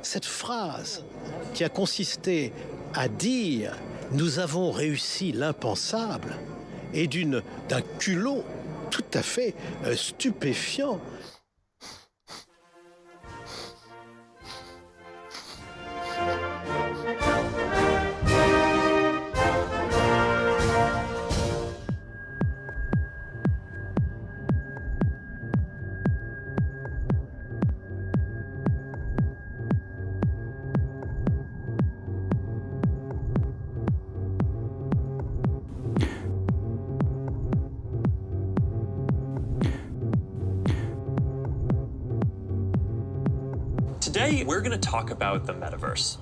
Cette phrase qui a consisté à dire « nous avons réussi l'impensable » est d'un culot tout à fait stupéfiant. Today, we're going to talk about the metaverse.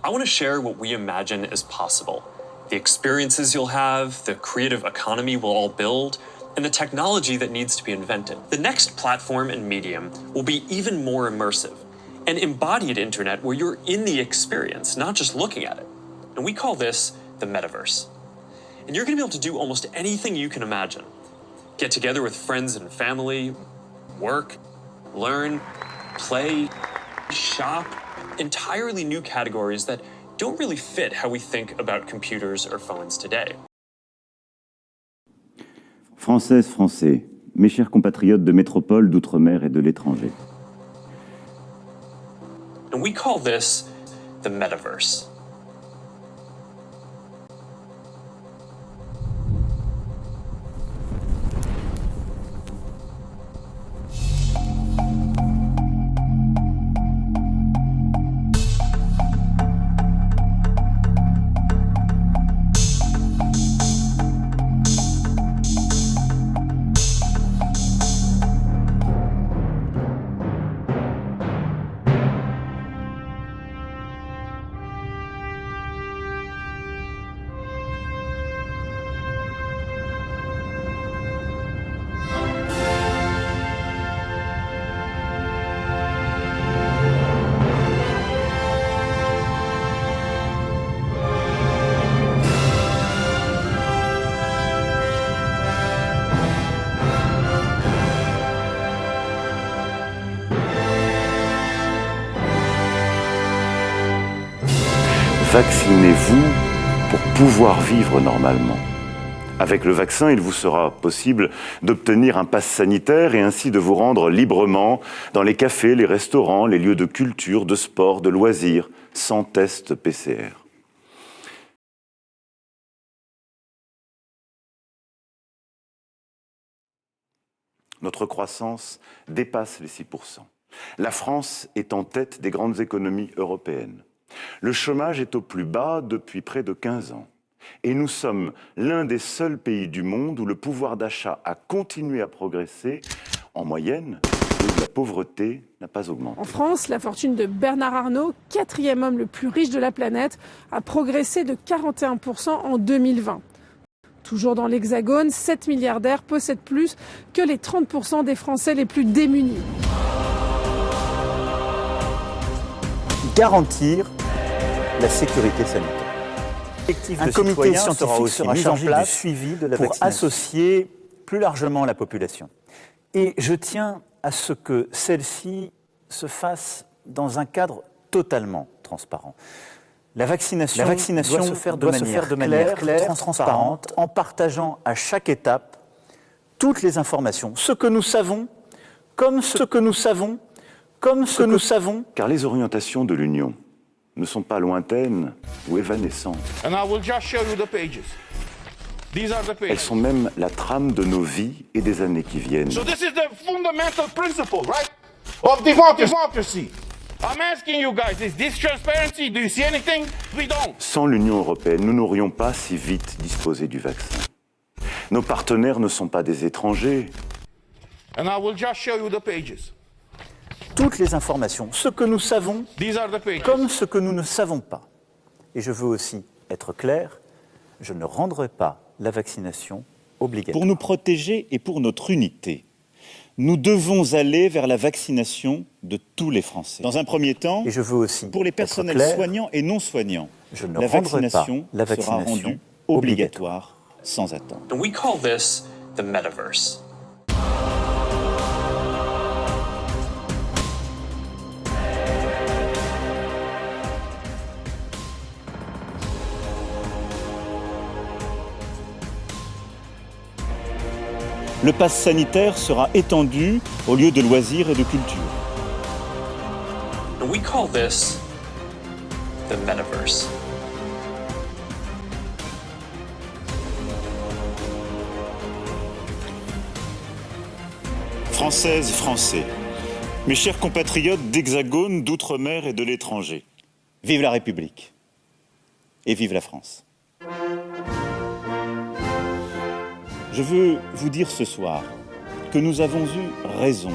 I want to share what we imagine is possible, the experiences you'll have, the creative economy we'll all build, and the technology that needs to be invented. The next platform and medium will be even more immersive, an embodied internet where you're in the experience, not just looking at it. And we call this the metaverse. And you're going to be able to do almost anything you can imagine. Get together with friends and family, work, learn, play, shop, entirely new categories that don't really fit how we think about computers or phones today. Françaises, Français, mes chers compatriotes de métropole, d'outre-mer et de l'étranger. And we call this the metaverse. Vaccinez-vous pour pouvoir vivre normalement. Avec le vaccin, il vous sera possible d'obtenir un pass sanitaire et ainsi de vous rendre librement dans les cafés, les restaurants, les lieux de culture, de sport, de loisirs, sans test PCR. Notre croissance dépasse les 6%. La France est en tête des grandes économies européennes. Le chômage est au plus bas depuis près de 15 ans. Et nous sommes l'un des seuls pays du monde où le pouvoir d'achat a continué à progresser en moyenne et où la pauvreté n'a pas augmenté. En France, la fortune de Bernard Arnault, quatrième homme le plus riche de la planète, a progressé de 41% en 2020. Toujours dans l'Hexagone, 7 milliardaires possèdent plus que les 30% des Français les plus démunis. Garantir la sécurité sanitaire. Un comité scientifique sera chargé du suivi de la vaccination pour associer plus largement la population. Et je tiens à ce que celle-ci se fasse dans un cadre totalement transparent. La vaccination doit se faire de manière claire, transparente, en partageant à chaque étape toutes les informations, ce que nous savons, comme ce que nous savons, Car les orientations de l'Union ne sont pas lointaines ou évanescentes. Elles sont même la trame de nos vies et des années qui viennent. So this is the fundamental principle, right, of democracy. I'm asking you guys, is this transparency? Do you see anything? We don't. Sans l'Union européenne, nous n'aurions pas si vite disposé du vaccin. Nos partenaires ne sont pas des étrangers. And I will just show you the pages. Toutes les informations, ce que nous savons, comme ce que nous ne savons pas. Et je veux aussi être clair, je ne rendrai pas la vaccination obligatoire. Pour nous protéger et pour notre unité, nous devons aller vers la vaccination de tous les Français. Dans un premier temps, et je veux aussi pour les personnels clair, soignants et non soignants, la vaccination sera rendue obligatoire sans attendre. And we call this the metaverse. le pass sanitaire sera étendu aux lieux de loisirs et de culture. And we call this the metaverse. Françaises, Français, mes chers compatriotes d'Hexagone, d'Outre-mer et de l'étranger, vive la République et vive la France. Je veux vous dire ce soir que nous avons eu raison.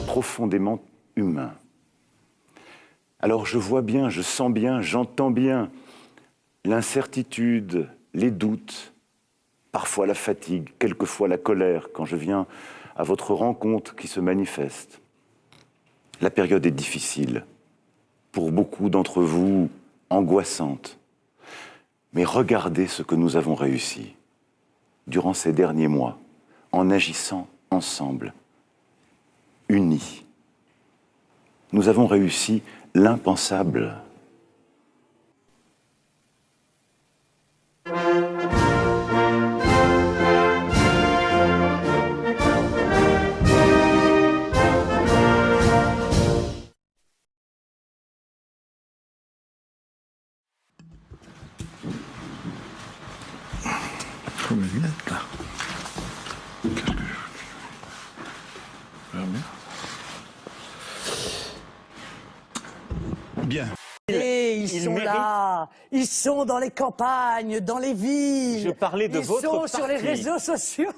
Profondément humain. Alors je vois bien, je sens bien, j'entends bien l'incertitude, les doutes, parfois la fatigue, quelquefois la colère quand je viens à votre rencontre qui se manifeste. La période est difficile, pour beaucoup d'entre vous angoissante. Mais regardez ce que nous avons réussi durant ces derniers mois, en agissant ensemble, unis. Nous avons réussi l'impensable. Mes lunettes là. Qu'est-ce que je... Bien. Et ils sont là, ils sont dans les campagnes, dans les villes. Je parlais de votre parti. Ils sont sur les réseaux sociaux.